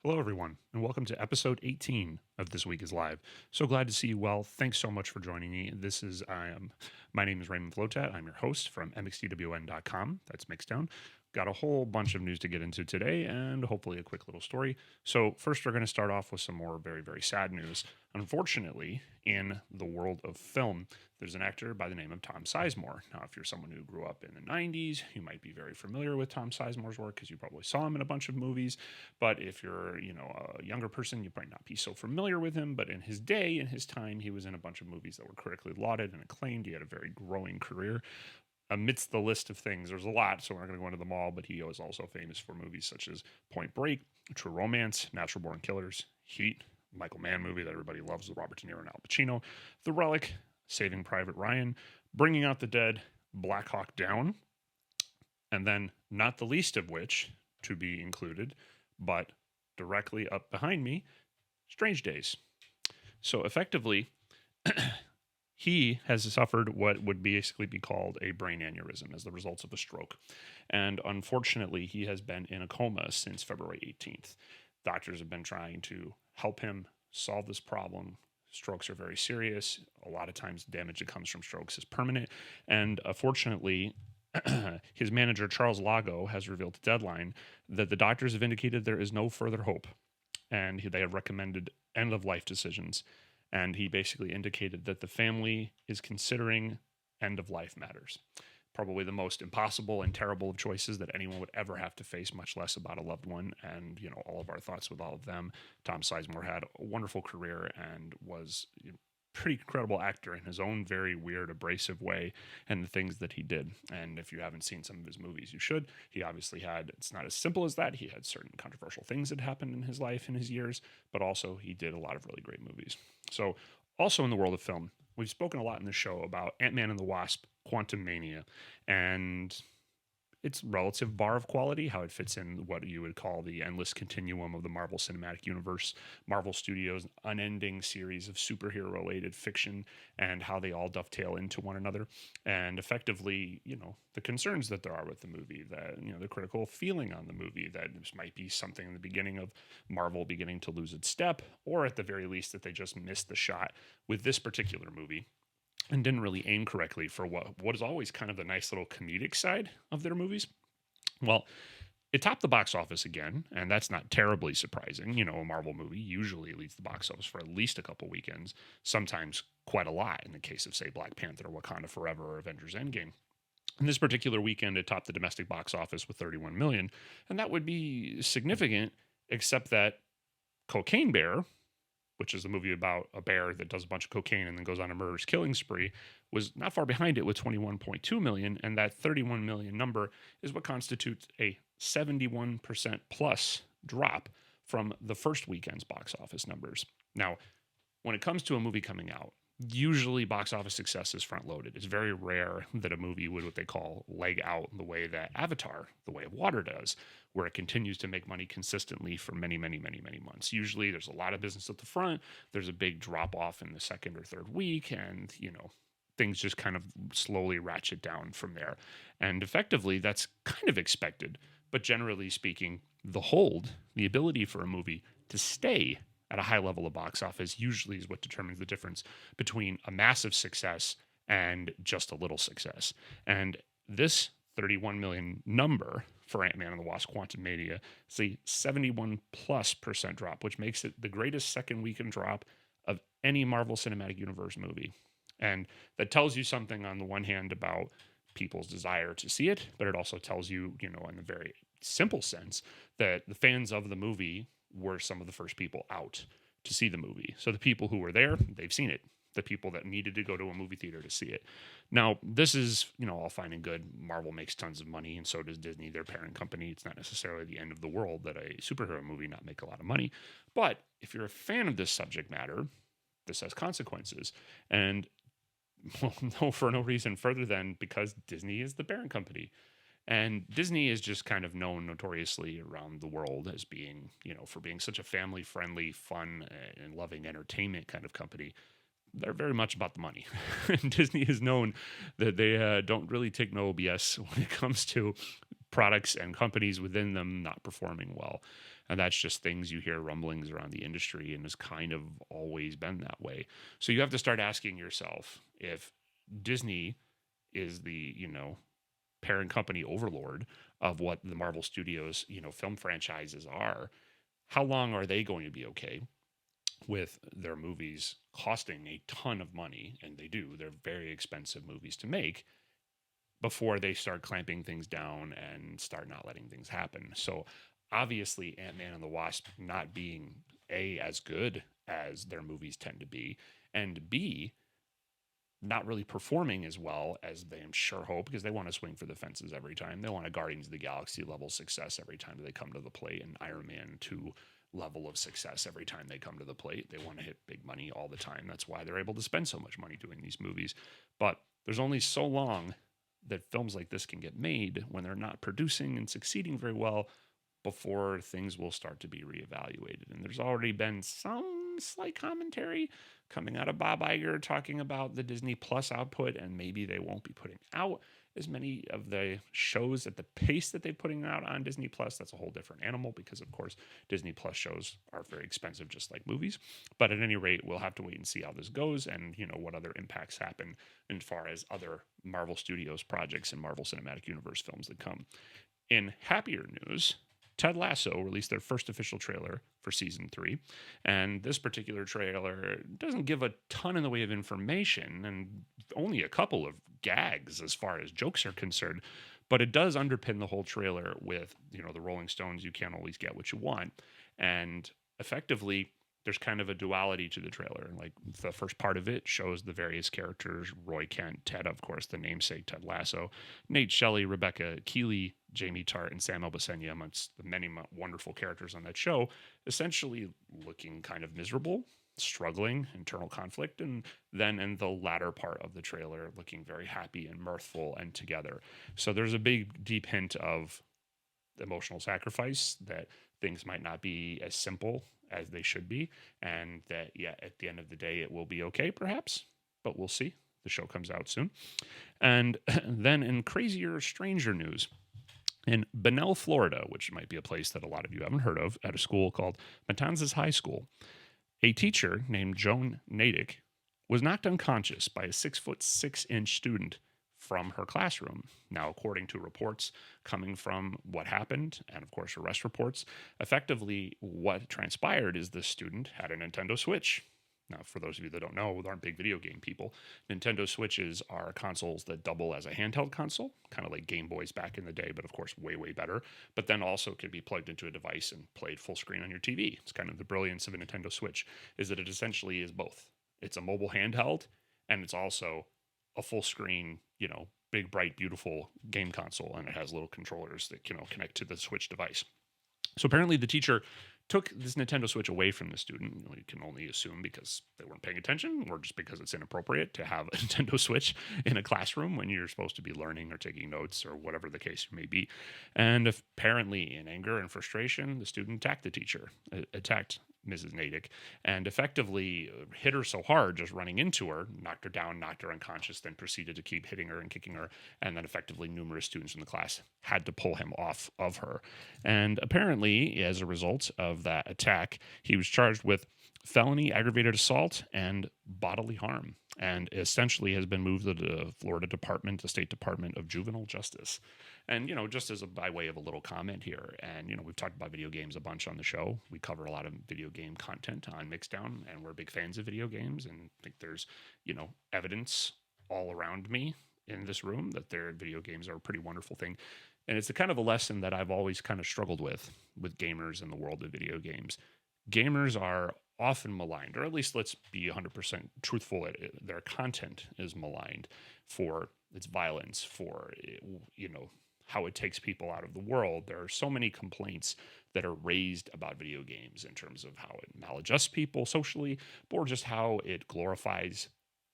Hello, everyone, and welcome to episode 18 of This Week is Live. So glad to see you well. Thanks so much for joining me. My name is Raymond Flotat. I'm your host from mxdwn.com. That's Mixdown. Got a whole bunch of news to get into today and hopefully a quick little story. So first, we're going to start off with some more very, very sad news. Unfortunately, in the world of film, there's an actor by the name of Tom Sizemore. Now, if you're someone who grew up in the 90s, you might be very familiar with Tom Sizemore's work because you probably saw him in a bunch of movies. But if you're, a younger person, you might not be so familiar with him. But in his day, in his time, he was in a bunch of movies that were critically lauded and acclaimed. He had a very growing career. Amidst the list of things, there's a lot, so we're not going to go into them all, but he was also famous for movies such as Point Break, True Romance, Natural Born Killers, Heat, Michael Mann movie that everybody loves with Robert De Niro and Al Pacino, The Relic, Saving Private Ryan, Bringing Out the Dead, Black Hawk Down, and then not the least of which to be included, but directly up behind me, Strange Days. So effectively, he has suffered what would basically be called a brain aneurysm as the result of a stroke. And unfortunately, he has been in a coma since February 18th. Doctors have been trying to help him solve this problem. Strokes are very serious. A lot of times the damage that comes from strokes is permanent. And unfortunately, his manager, Charles Lago, has revealed to Deadline that the doctors have indicated there is no further hope. And they have recommended end-of-life decisions. And he basically indicated that the family is considering end-of-life matters. Probably the most impossible and terrible of choices that anyone would ever have to face, much less about a loved one. And, all of our thoughts with all of them. Tom Sizemore had a wonderful career and was a pretty incredible actor in his own very weird, abrasive way, and the things that he did. And if you haven't seen some of his movies, you should. He obviously it's not as simple as that. He had certain controversial things that happened in his life, in his years, but also he did a lot of really great movies. So also in the world of film, we've spoken a lot in the show about Ant-Man and the Wasp, Quantumania, and its relative bar of quality, how it fits in what you would call the endless continuum of the Marvel Cinematic Universe, Marvel Studios' unending series of superhero-related fiction, and how they all dovetail into one another. And effectively, the concerns that there are with the movie, that, the critical feeling on the movie, that this might be something in the beginning of Marvel beginning to lose its step, or at the very least that they just missed the shot with this particular movie and didn't really aim correctly for what is always kind of the nice little comedic side of their movies. Well, it topped the box office again, and that's not terribly surprising. A Marvel movie usually leads the box office for at least a couple weekends, sometimes quite a lot in the case of, say, Black Panther, Wakanda Forever, or Avengers Endgame. In this particular weekend, it topped the domestic box office with 31 million, and that would be significant, except that Cocaine Bear, which is a movie about a bear that does a bunch of cocaine and then goes on a murderous killing spree, was not far behind it with 21.2 million. And that 31 million number is what constitutes a 71% plus drop from the first weekend's box office numbers. Now, when it comes to a movie coming out, usually box office success is front loaded. It's very rare that a movie would what they call leg out the way that Avatar, The Way of Water does, where it continues to make money consistently for many, many, many, many months. Usually there's a lot of business at the front. There's a big drop off in the second or third week, and, things just kind of slowly ratchet down from there. And effectively, that's kind of expected. But generally speaking, the ability for a movie to stay at a high level of box office usually is what determines the difference between a massive success and just a little success. And this 31 million number for Ant-Man and the Wasp Quantumania is a 71+% drop, which makes it the greatest second weekend drop of any Marvel Cinematic Universe movie. And that tells you something on the one hand about people's desire to see it, but it also tells you, in a very simple sense, that the fans of the movie were some of the first people out to see the movie. So the people who were there, they've seen it. The people that needed to go to a movie theater to see it. Now, this is, all fine and good. Marvel makes tons of money, and so does Disney, their parent company. It's not necessarily the end of the world that a superhero movie not make a lot of money. But if you're a fan of this subject matter, this has consequences. And for no reason further than because Disney is the parent company. And Disney is just kind of known notoriously around the world as being, for being such a family-friendly, fun, and loving entertainment kind of company. They're very much about the money. And Disney is known that they don't really take no BS when it comes to products and companies within them not performing well. And that's just things you hear rumblings around the industry, and has kind of always been that way. So you have to start asking yourself, if Disney is the, parent company overlord of what the Marvel Studios, film franchises are, how long are they going to be okay with their movies costing a ton of money? And they do. They're very expensive movies to make, before they start clamping things down and start not letting things happen. So obviously Ant-Man and the Wasp not being A, as good as their movies tend to be, and B, not really performing as well as they, I'm sure, hope, because they want to swing for the fences every time. They want a Guardians of the Galaxy level success every time they come to the plate, and Iron Man 2 level of success every time they come to the plate. They want to hit big money all the time. That's why they're able to spend so much money doing these movies. But there's only so long that films like this can get made when they're not producing and succeeding very well, before things will start to be reevaluated. And there's already been some slight commentary coming out of Bob Iger talking about the Disney Plus output, and maybe they won't be putting out as many of the shows at the pace that they're putting out on Disney Plus. That's a whole different animal, because of course Disney Plus shows are very expensive, just like movies. But at any rate, we'll have to wait and see how this goes, and what other impacts happen as far as other Marvel Studios projects and Marvel Cinematic Universe films that come. In happier news, Ted Lasso released their first official trailer for season 3. And this particular trailer doesn't give a ton in the way of information, and only a couple of gags as far as jokes are concerned. But it does underpin the whole trailer with, the Rolling Stones, you can't always get what you want. And effectively, there's kind of a duality to the trailer. Like, the first part of it shows the various characters: Roy Kent, Ted, of course, the namesake Ted Lasso, Nate Shelley, Rebecca Keeley, Jamie Tart, and Sam Obasenya, amongst the many wonderful characters on that show, essentially looking kind of miserable, struggling, internal conflict. And then in the latter part of the trailer, looking very happy and mirthful and together. So there's a big, deep hint of emotional sacrifice, that things might not be as simple as they should be, and that, at the end of the day, it will be okay, perhaps, but we'll see. The show comes out soon. And then in crazier, stranger news, in Bunnell, Florida, which might be a place that a lot of you haven't heard of, at a school called Matanzas High School, a teacher named Joan Nadick was knocked unconscious by a 6'6" student from her classroom. Now, according to reports coming from what happened, and of course arrest reports, effectively what transpired is the student had a Nintendo Switch. Now, for those of you that don't know, aren't big video game people, Nintendo Switches are consoles that double as a handheld console, kind of like Game Boys back in the day, but of course way, way better. But then also can be plugged into a device and played full screen on your TV. It's kind of the brilliance of a Nintendo Switch, is that it essentially is both. It's a mobile handheld, and it's also a full screen, big, bright, beautiful game console, and it has little controllers that, connect to the Switch device. So apparently the teacher took this Nintendo Switch away from the student. You can only assume because they weren't paying attention, or just because it's inappropriate to have a Nintendo Switch in a classroom when you're supposed to be learning or taking notes or whatever the case may be. And apparently, in anger and frustration, the student attacked the teacher, attacked Mrs. Nadick, and effectively hit her so hard, just running into her, knocked her down, knocked her unconscious, then proceeded to keep hitting her and kicking her. And then effectively numerous students in the class had to pull him off of her. And apparently, as a result of that attack, he was charged with felony aggravated assault and bodily harm, and essentially has been moved to the the State Department of Juvenile Justice. And, just as by way of a little comment here, and, we've talked about video games a bunch on the show. We cover a lot of video game content on Mixdown, and we're big fans of video games, and I think there's, evidence all around me in this room that their video games are a pretty wonderful thing. And it's a kind of a lesson that I've always kind of struggled with gamers in the world of video games. Gamers are often maligned, or at least let's be 100% truthful. Their content is maligned for its violence, for, how it takes people out of the world. There are so many complaints that are raised about video games in terms of how it maladjusts people socially, or just how it glorifies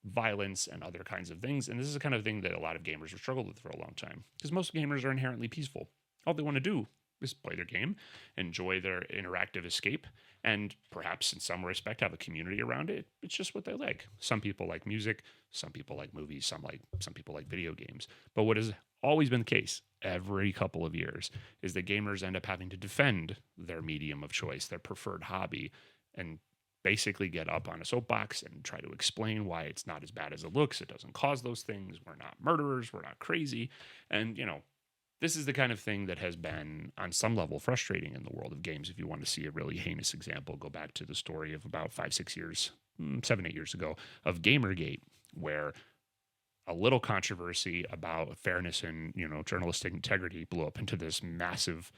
violence and other kinds of things. And this is the kind of thing that a lot of gamers have struggled with for a long time, because most gamers are inherently peaceful. All they want to do is play their game, enjoy their interactive escape, and perhaps in some respect have a community around it. It's just what they like. Some people like music, some people like movies, some people like video games. But what is always been the case every couple of years, is that gamers end up having to defend their medium of choice, their preferred hobby, and basically get up on a soapbox and try to explain why it's not as bad as it looks. It doesn't cause those things. We're not murderers. We're not crazy. And, this is the kind of thing that has been, on some level, frustrating in the world of games. If you want to see a really heinous example, go back to the story of about 5-6 years, 7-8 years ago of Gamergate, where a little controversy about fairness and, journalistic integrity blew up into this massive,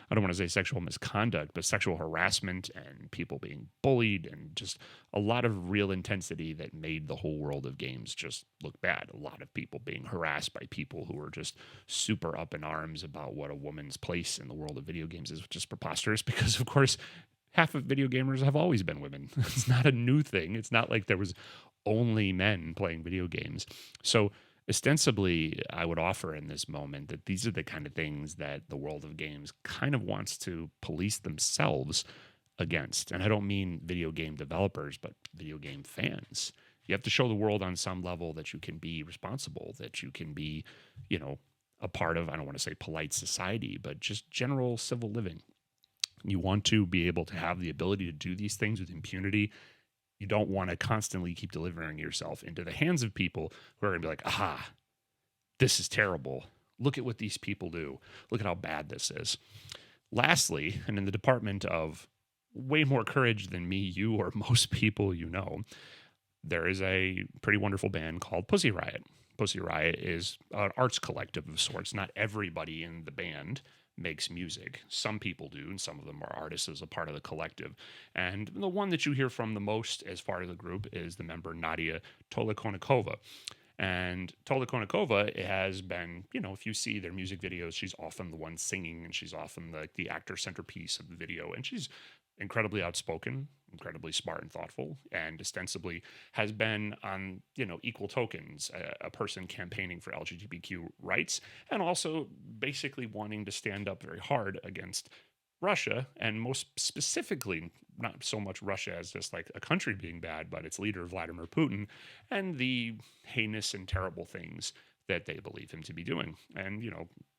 I don't want to say sexual misconduct, but sexual harassment and people being bullied and just a lot of real intensity that made the whole world of games just look bad. A lot of people being harassed by people who were just super up in arms about what a woman's place in the world of video games is, which is preposterous because, of course, half of video gamers have always been women. It's not a new thing. It's not like there was only men playing video games. So ostensibly, I would offer in this moment that these are the kind of things that the world of games kind of wants to police themselves against. And I don't mean video game developers, but video game fans. You have to show the world on some level that you can be responsible, that you can be, a part of, I don't want to say polite society, but just general civil living. You want to be able to have the ability to do these things with impunity. You don't want to constantly keep delivering yourself into the hands of people who are going to be like, aha, this is terrible. Look at what these people do. Look at how bad this is. Lastly, and in the department of way more courage than me, you, or most people there is a pretty wonderful band called Pussy Riot. Pussy Riot is an arts collective of sorts. Not everybody in the band makes music. Some people do, and some of them are artists as a part of the collective. And the one that you hear from the most as far as the group is the member Nadya Tolokonnikova. And Tolokonnikova has been, if you see their music videos, she's often the one singing, and she's often the actor centerpiece of the video. And she's incredibly outspoken, incredibly smart and thoughtful, and ostensibly has been on, equal tokens, a person campaigning for LGBTQ rights, and also basically wanting to stand up very hard against Russia, and most specifically, not so much Russia as just like a country being bad, but its leader, Vladimir Putin, and the heinous and terrible things that they believe him to be doing. And,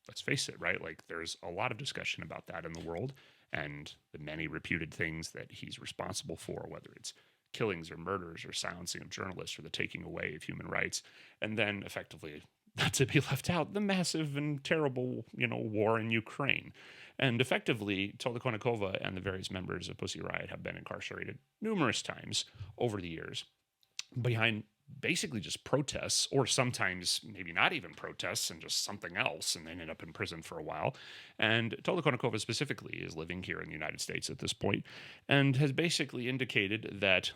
let's face it, right? Like, there's a lot of discussion about that in the world, and the many reputed things that he's responsible for, whether it's killings or murders or silencing of journalists or the taking away of human rights. And then effectively, not to be left out, the massive and terrible, war in Ukraine. And effectively, Tolokonnikova and the various members of Pussy Riot have been incarcerated numerous times over the years behind basically just protests, or sometimes maybe not even protests and just something else, and they ended up in prison for a while. And Tolokonnikova specifically is living here in the United States at this point and has basically indicated that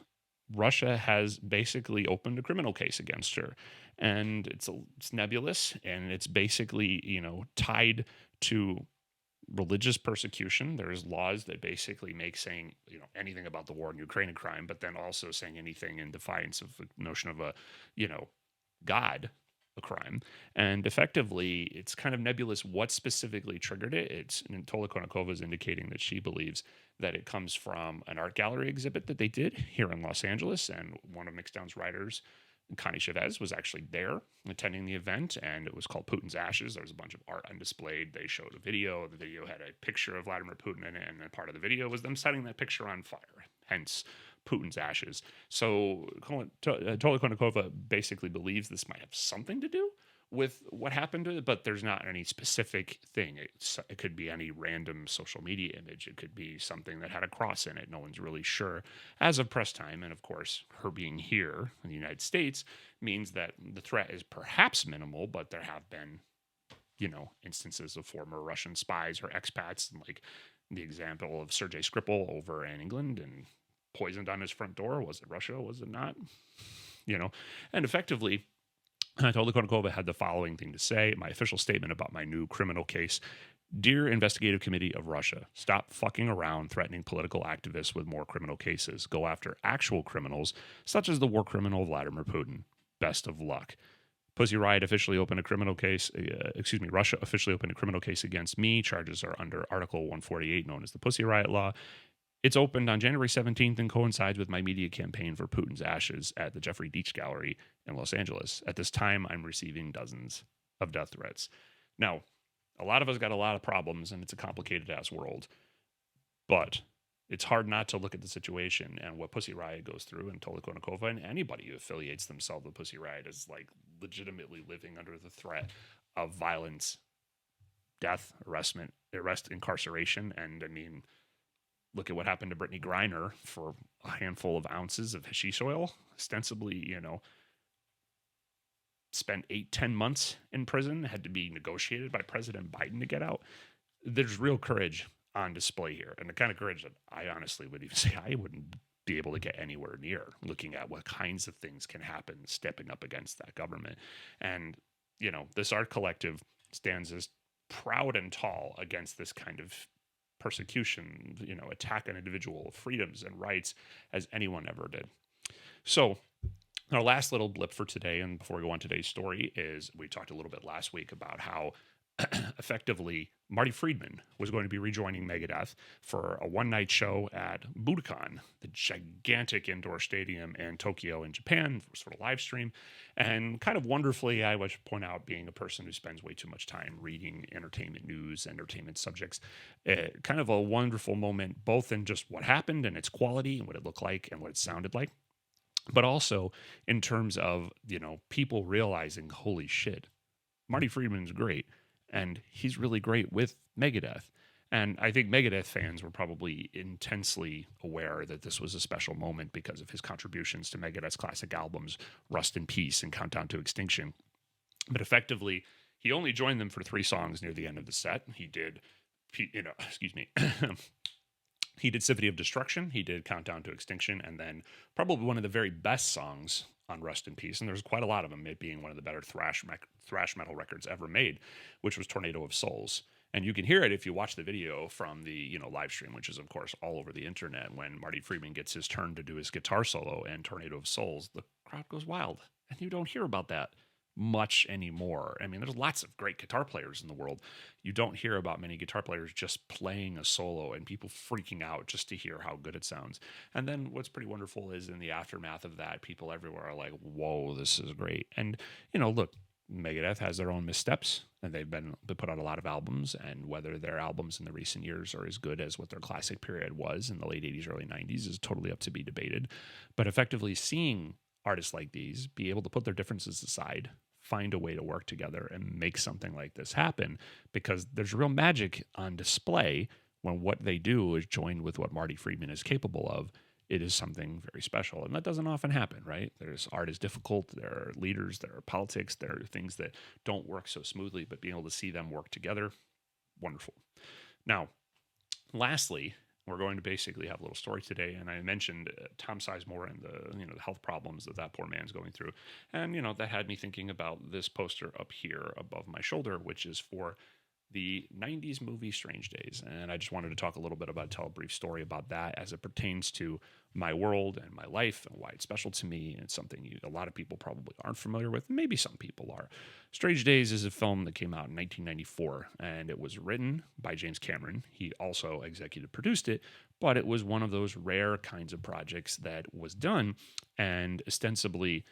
Russia has basically opened a criminal case against her. And it's nebulous, and it's basically, tied to religious persecution. There's laws that basically make saying, anything about the war in Ukraine a crime, but then also saying anything in defiance of the notion of a, God a crime. And effectively, it's kind of nebulous what specifically triggered it. And Tolokonnikova is indicating that she believes that it comes from an art gallery exhibit that they did here in Los Angeles, and one of Mixdown's writers, Connie Chavez, was actually there attending the event, and it was called Putin's Ashes. There was a bunch of art on display. They showed a video. The video had a picture of Vladimir Putin in it, and then part of the video was them setting that picture on fire, hence Putin's Ashes. So Tolokonnikova basically believes this might have something to do with what happened to it, but there's not any specific thing. It could be any random social media image. It could be something that had a cross in it. No one's really sure as of press time. And of course, her being here in the United States means that the threat is perhaps minimal, but there have been, instances of former Russian spies or expats, like the example of Sergei Skripal over in England and poisoned on his front door. Was it Russia? Was it not? And effectively, Tolokonnikova had the following thing to say: my official statement about my new criminal case. Dear Investigative Committee of Russia, stop fucking around threatening political activists with more criminal cases. Go after actual criminals, such as the war criminal Vladimir Putin. Best of luck. Pussy Riot officially opened a criminal case, Russia officially opened a criminal case against me. Charges are under Article 148, known as the Pussy Riot Law. It's opened on January 17th and coincides with my media campaign for Putin's Ashes at the Jeffrey Deitch Gallery in Los Angeles. At this time, I'm receiving dozens of death threats. Now, a lot of us got a lot of problems, and it's a complicated ass world, but it's hard not to look at the situation and what Pussy Riot goes through, and Tolokonnikova and anybody who affiliates themselves with Pussy Riot is like legitimately living under the threat of violence, death, arrest, incarceration. And I mean, look at what happened to Brittany Griner for a handful of ounces of hashish oil, ostensibly, spent 8-10 months in prison, had to be negotiated by President Biden to get out. There's real courage on display here, and the kind of courage that I honestly would even say I wouldn't be able to get anywhere near, looking at what kinds of things can happen stepping up against that government. And this art collective stands as proud and tall against this kind of persecution, attack on individual freedoms and rights as anyone ever did. So our last little blip for today, and before we go on today's story, is we talked a little bit last week about how effectively Marty Friedman was going to be rejoining Megadeth for a one-night show at Budokan, the gigantic indoor stadium in Tokyo in Japan, for sort of live stream. And kind of wonderfully, I would point out, being a person who spends way too much time reading entertainment news, entertainment subjects, kind of a wonderful moment, both in just what happened and its quality and what it looked like and what it sounded like, but also in terms of, people realizing, holy shit, Marty Friedman's great. And he's really great with Megadeth. And I think Megadeth fans were probably intensely aware that this was a special moment because of his contributions to Megadeth's classic albums, Rust in Peace and Countdown to Extinction. But effectively, he only joined them for 3 songs near the end of the set. He did, he did Symphony of Destruction, he did Countdown to Extinction, and then probably one of the very best songs on Rust in Peace, and there's quite a lot of them, it being one of the better thrash metal records ever made, which was Tornado of Souls. And you can hear it if you watch the video from the live stream, which is of course all over the internet. When Marty Friedman gets his turn to do his guitar solo and Tornado of Souls, the crowd goes wild, and you don't hear about that much anymore. I mean, there's lots of great guitar players in the world. You don't hear about many guitar players just playing a solo and people freaking out just to hear how good it sounds. And then what's pretty wonderful is in the aftermath of that, people everywhere are like, whoa, this is great. And, look, Megadeth has their own missteps, and they've put out a lot of albums, and whether their albums in the recent years are as good as what their classic period was in the late 80s, early 90s is totally up to be debated. But effectively seeing artists like these be able to put their differences aside, find a way to work together and make something like this happen, because there's real magic on display when what they do is joined with what Marty Friedman is capable of. It is something very special, and that doesn't often happen, right? Art is difficult. There are leaders, there are politics, there are things that don't work so smoothly, but being able to see them work together, wonderful. Now, lastly, we're going to basically have a little story today, and I mentioned Tom Sizemore and the health problems that poor man's going through, and that had me thinking about this poster up here above my shoulder, which is for the 90s movie Strange Days. And I just wanted to talk a little bit tell a brief story about that as it pertains to my world and my life and why it's special to me. And it's something a lot of people probably aren't familiar with. Maybe some people are. Strange Days is a film that came out in 1994, and it was written by James Cameron. He also executive produced it, but it was one of those rare kinds of projects that was done, and ostensibly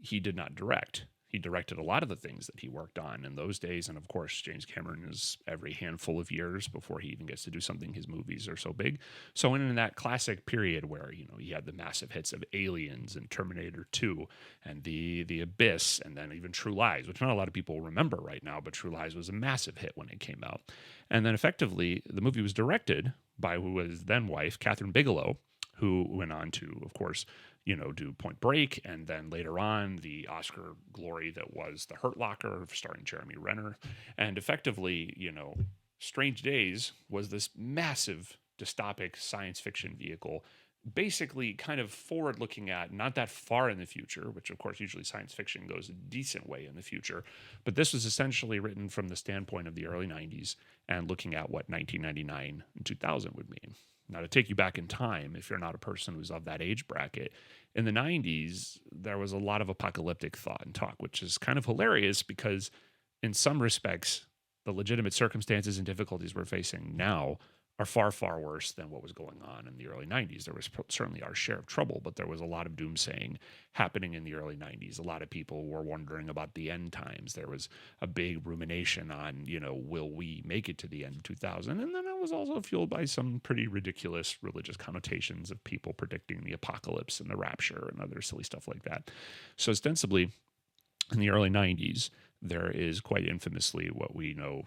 he did not direct. He directed a lot of the things that he worked on in those days. And of course, James Cameron is every handful of years before he even gets to do something. His movies are so big. So in that classic period where, he had the massive hits of Aliens and Terminator 2 and the Abyss, and then even True Lies, which not a lot of people remember right now, but True Lies was a massive hit when it came out. And then effectively, the movie was directed by who was then wife, Catherine Bigelow, who went on to, of course, do Point Break, and then later on the Oscar glory that was The Hurt Locker, starring Jeremy Renner. And effectively, Strange Days was this massive dystopic science fiction vehicle, basically kind of forward looking at not that far in the future, which of course usually science fiction goes a decent way in the future, but this was essentially written from the standpoint of the early 90s and looking at what 1999 and 2000 would mean. Now, to take you back in time, if you're not a person who's of that age bracket, in the 90s, there was a lot of apocalyptic thought and talk, which is kind of hilarious because in some respects, the legitimate circumstances and difficulties we're facing now are far, far worse than what was going on in the early 90s. There was certainly our share of trouble, but there was a lot of doomsaying happening in the early 90s. A lot of people were wondering about the end times. There was a big rumination on, will we make it to the end of 2000? And then it was also fueled by some pretty ridiculous religious connotations of people predicting the apocalypse and the rapture and other silly stuff like that. So ostensibly, in the early 90s, there is quite infamously what we know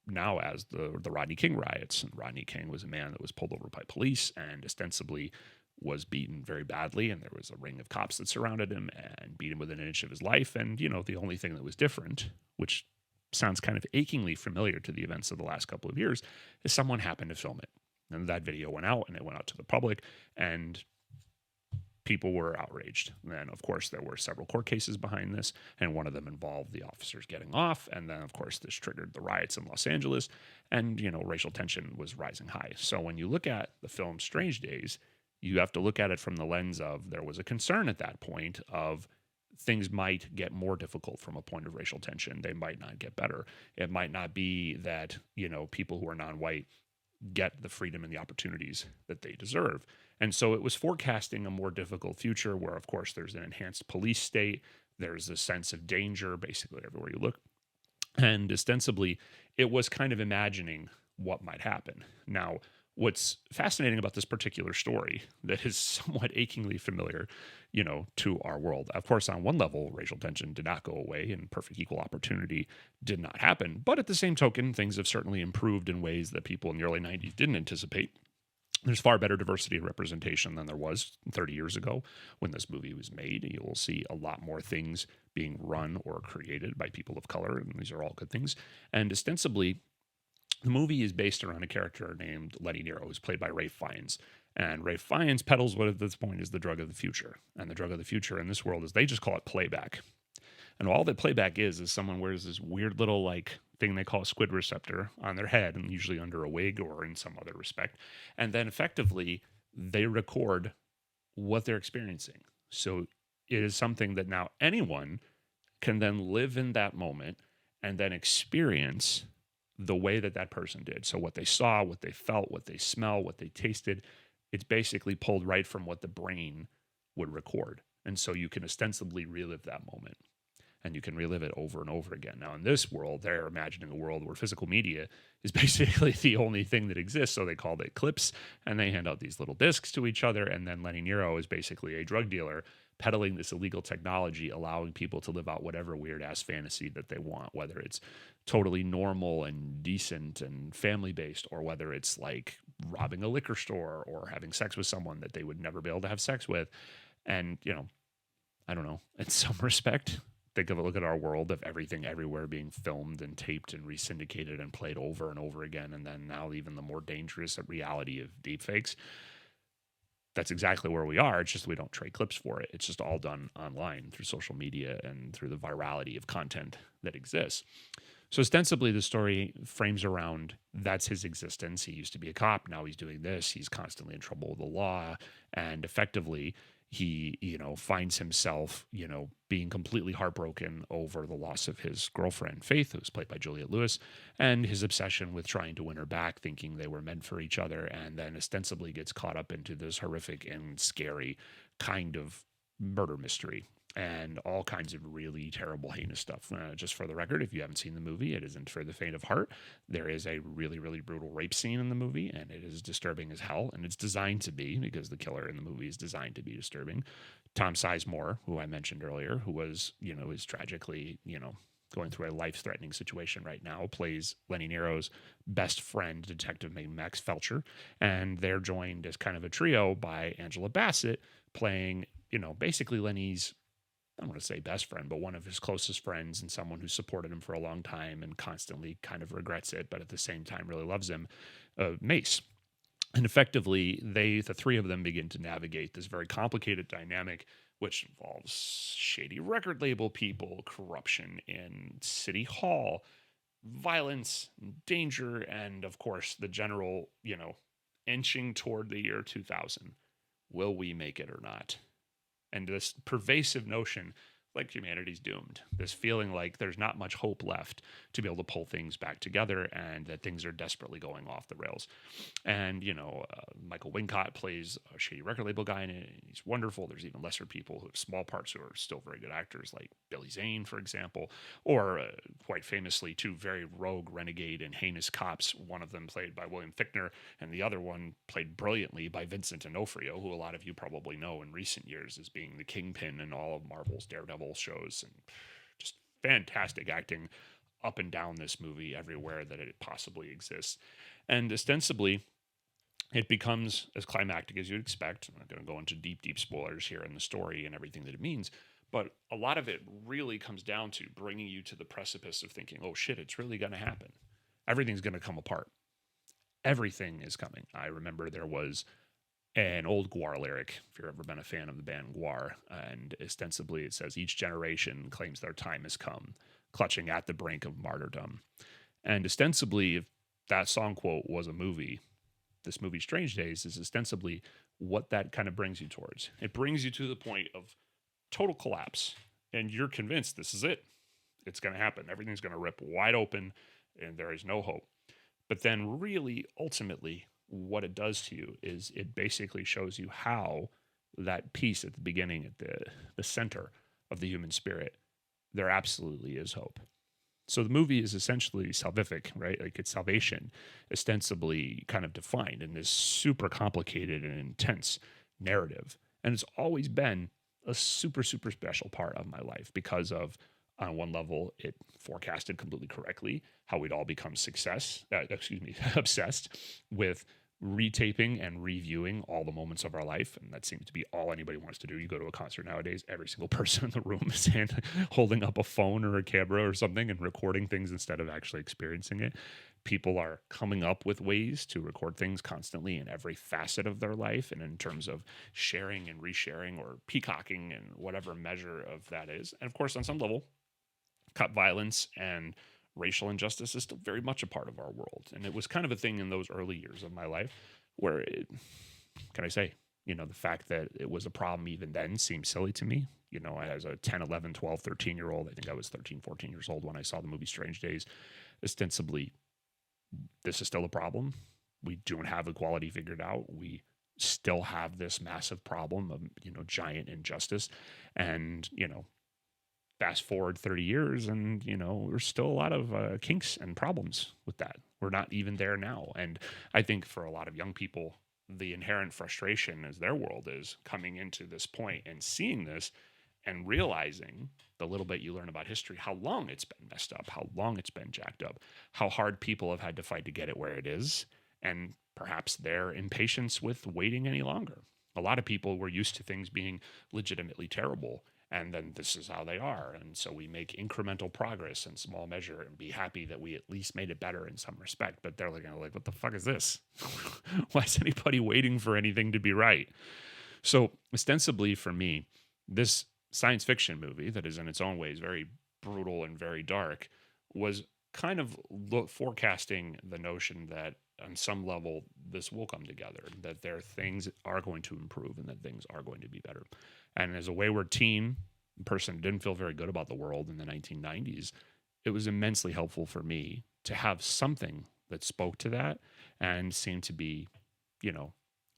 now as the Rodney King riots. And Rodney King was a man that was pulled over by police and ostensibly was beaten very badly. And there was a ring of cops that surrounded him and beat him within an inch of his life. And, the only thing that was different, which sounds kind of achingly familiar to the events of the last couple of years, is someone happened to film it. And that video went out, and it went out to the public, and people were outraged. And then, of course, there were several court cases behind this, and one of them involved the officers getting off. And then, of course, this triggered the riots in Los Angeles, and, racial tension was rising high. So when you look at the film Strange Days, you have to look at it from the lens of there was a concern at that point of things might get more difficult from a point of racial tension. They might not get better. It might not be that, people who are non-white get the freedom and the opportunities that they deserve. And so it was forecasting a more difficult future where, of course, there's an enhanced police state. There's a sense of danger basically everywhere you look. And ostensibly, it was kind of imagining what might happen. Now, what's fascinating about this particular story that is somewhat achingly familiar, to our world. Of course, on one level, racial tension did not go away and perfect equal opportunity did not happen. But at the same token, things have certainly improved in ways that people in the early 90s didn't anticipate. There's far better diversity and representation than there was 30 years ago when this movie was made. You will see a lot more things being run or created by people of color, and these are all good things. And ostensibly, the movie is based around a character named Lenny Nero, who's played by Ralph Fiennes. And Ralph Fiennes peddles what at this point is the drug of the future. And the drug of the future in this world is they just call it playback. And all that playback is someone wears this weird little thing they call a squid receptor on their head, and usually under a wig or in some other respect. And then effectively they record what they're experiencing. So it is something that now anyone can then live in that moment and then experience the way that person did. So what they saw, what they felt, what they smell, what they tasted, it's basically pulled right from what the brain would record. And so you can ostensibly relive that moment. And you can relive it over and over again. Now, in this world, they're imagining a world where physical media is basically the only thing that exists. So they called it clips, and they hand out these little discs to each other. And then Lenny Nero is basically a drug dealer peddling this illegal technology, allowing people to live out whatever weird-ass fantasy that they want, whether it's totally normal and decent and family-based, or whether it's like robbing a liquor store or having sex with someone that they would never be able to have sex with. And, I don't know, in some respect, look at our world of everything everywhere being filmed and taped and resyndicated and played over and over again. And then now even the more dangerous reality of deepfakes. That's exactly where we are. It's just we don't trade clips for it. It's just all done online through social media and through the virality of content that exists. So ostensibly the story frames around that's his existence. He used to be a cop. Now he's doing this. He's constantly in trouble with the law. And effectively he, finds himself, being completely heartbroken over the loss of his girlfriend, Faith, who's played by Juliette Lewis, and his obsession with trying to win her back, thinking they were meant for each other, and then ostensibly gets caught up into this horrific and scary kind of murder mystery and all kinds of really terrible, heinous stuff. Just for the record, if you haven't seen the movie, it isn't for the faint of heart. There is a really, really brutal rape scene in the movie, and it is disturbing as hell, and it's designed to be, because the killer in the movie is designed to be disturbing. Tom Sizemore, who I mentioned earlier, who was, is tragically, going through a life-threatening situation right now, plays Lenny Nero's best friend, detective named Max Felcher, and they're joined as kind of a trio by Angela Bassett, playing, basically Lenny's, I don't want to say best friend, but one of his closest friends and someone who supported him for a long time and constantly kind of regrets it, but at the same time really loves him, Mace. And effectively, the three of them begin to navigate this very complicated dynamic, which involves shady record label people, corruption in City Hall, violence, danger, and of course, the general, inching toward the year 2000. Will we make it or not? And this pervasive notion like humanity's doomed. This feeling like there's not much hope left to be able to pull things back together, and that things are desperately going off the rails. And, Michael Wincott plays a shady record label guy in it, and he's wonderful. There's even lesser people who have small parts who are still very good actors, like Billy Zane, for example, or quite famously, two very rogue, renegade, and heinous cops, one of them played by William Fichtner, and the other one played brilliantly by Vincent D'Onofrio, who a lot of you probably know in recent years as being the kingpin in all of Marvel's Daredevil shows, and just fantastic acting up and down this movie everywhere that it possibly exists. And ostensibly, it becomes as climactic as you'd expect. I'm not going to go into deep spoilers here in the story and everything that it means, but a lot of it really comes down to bringing you to the precipice of thinking, oh shit, it's really going to happen. Everything's going to come apart. Everything is coming. I remember there was an old Gwar lyric, if you've ever been a fan of the band Gwar, and ostensibly it says, each generation claims their time has come, clutching at the brink of martyrdom. And ostensibly, if that song quote was a movie, this movie Strange Days is ostensibly what that kind of brings you towards. It brings you to the point of total collapse, and you're convinced this is it. It's going to happen. Everything's going to rip wide open, and there is no hope. But then really, ultimately, what it does to you is it basically shows you how that piece at the beginning, at the center of the human spirit, there absolutely is hope. So the movie is essentially salvific, right? Like it's salvation, ostensibly kind of defined in this super complicated and intense narrative. And it's always been a super special part of my life because of, on one level, it forecasted completely correctly how we'd all become obsessed with retaping and reviewing all the moments of our life. And that seems to be all anybody wants to do. You go to a concert nowadays, every single person in the room is holding up a phone or a camera or something and recording things instead of actually experiencing it. People are coming up with ways to record things constantly in every facet of their life, and in terms of sharing and resharing or peacocking and whatever measure of that is. And of course, on some level, cut violence and racial injustice is still very much a part of our world. And it was kind of a thing in those early years of my life where the fact that it was a problem even then seemed silly to me. As a 10, 11, 12, 13-year-old, I think I was 13, 14 years old when I saw the movie Strange Days, ostensibly, this is still a problem. We don't have equality figured out. We still have this massive problem of, giant injustice. And, fast forward 30 years and, there's still a lot of kinks and problems with that. We're not even there now. And I think for a lot of young people, the inherent frustration as their world is coming into this point and seeing this and realizing the little bit you learn about history, how long it's been messed up, how long it's been jacked up, how hard people have had to fight to get it where it is, and perhaps their impatience with waiting any longer. A lot of people were used to things being legitimately terrible, and then this is how they are. And so we make incremental progress in small measure and be happy that we at least made it better in some respect. But they're like, what the fuck is this? Why is anybody waiting for anything to be right? So ostensibly for me, this science fiction movie that is in its own ways very brutal and very dark was kind of forecasting the notion that on some level this will come together, that things are going to improve and that things are going to be better. And as a wayward teen person who didn't feel very good about the world in the 1990s, it was immensely helpful for me to have something that spoke to that and seemed to be,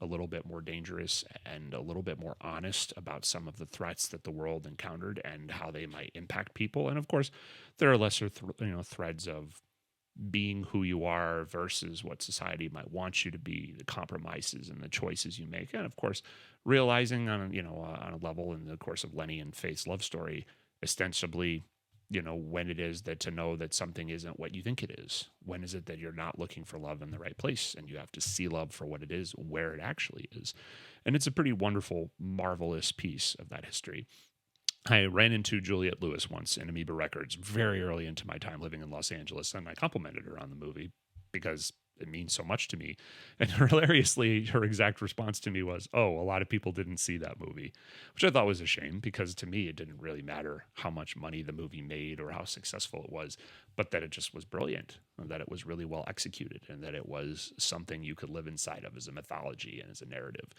a little bit more dangerous and a little bit more honest about some of the threats that the world encountered and how they might impact people. And of course, there are lesser threads of being who you are versus what society might want you to be, the compromises and the choices you make. And of course, realizing on a level in the course of Lenny and Faith's love story, ostensibly, when it is that to know that something isn't what you think it is. When is it that you're not looking for love in the right place and you have to see love for what it is, where it actually is. And it's a pretty wonderful, marvelous piece of that history. I ran into Juliette Lewis once in Amoeba Records very early into my time living in Los Angeles, and I complimented her on the movie because it means so much to me. And hilariously, her exact response to me was, oh, a lot of people didn't see that movie, which I thought was a shame because to me, it didn't really matter how much money the movie made or how successful it was, but that it just was brilliant, and that it was really well executed, and that it was something you could live inside of as a mythology and as a narrative.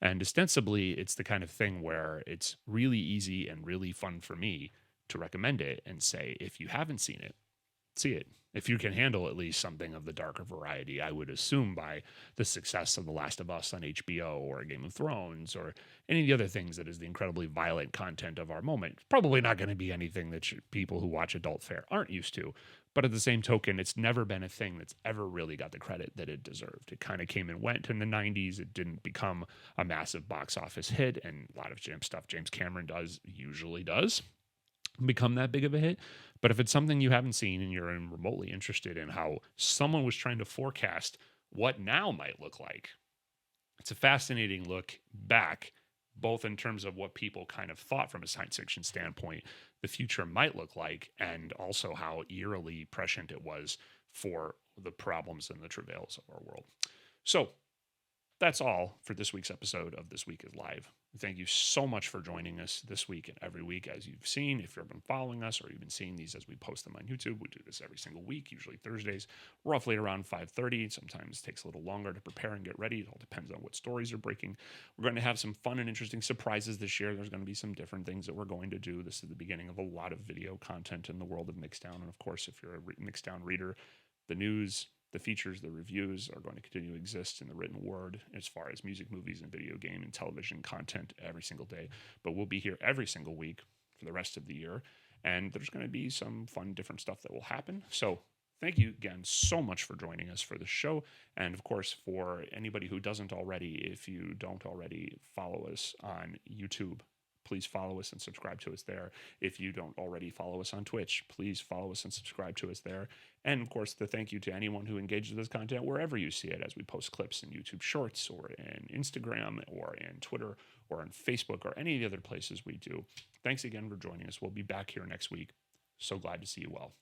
And ostensibly, it's the kind of thing where it's really easy and really fun for me to recommend it and say, if you haven't seen it, see it. If you can handle at least something of the darker variety, I would assume by the success of The Last of Us on HBO or Game of Thrones or any of the other things that is the incredibly violent content of our moment, it's probably not going to be anything that people who watch adult fare aren't used to. But at the same token, it's never been a thing that's ever really got the credit that it deserved. It kind of came and went in the 90s. It didn't become a massive box office hit, and a lot of stuff James Cameron usually does become that big of a hit. But if it's something you haven't seen and you're remotely interested in how someone was trying to forecast what now might look like, it's a fascinating look back, both in terms of what people kind of thought from a science fiction standpoint the future might look like, and also how eerily prescient it was for the problems and the travails of our world. So that's all for this week's episode of This Week is Live. Thank you so much for joining us this week and every week. As you've seen, if you've been following us or you've been seeing these as we post them on YouTube, we do this every single week, usually Thursdays, roughly around 5:30. Sometimes it takes a little longer to prepare and get ready. It all depends on what stories are breaking. We're going to have some fun and interesting surprises this year. There's going to be some different things that we're going to do. This is the beginning of a lot of video content in the world of Mixdown. And of course, if you're a Mixdown reader, the news, the features, the reviews are going to continue to exist in the written word as far as music, movies, and video game and television content every single day. But we'll be here every single week for the rest of the year. And there's going to be some fun, different stuff that will happen. So thank you again so much for joining us for the show. And of course, for anybody who doesn't already, if you don't already follow us on YouTube, please follow us and subscribe to us there. If you don't already follow us on Twitch, please follow us and subscribe to us there. And of course, the thank you to anyone who engages with this content wherever you see it, as we post clips in YouTube Shorts or in Instagram or in Twitter or on Facebook or any of the other places we do. Thanks again for joining us. We'll be back here next week. So glad to see you well.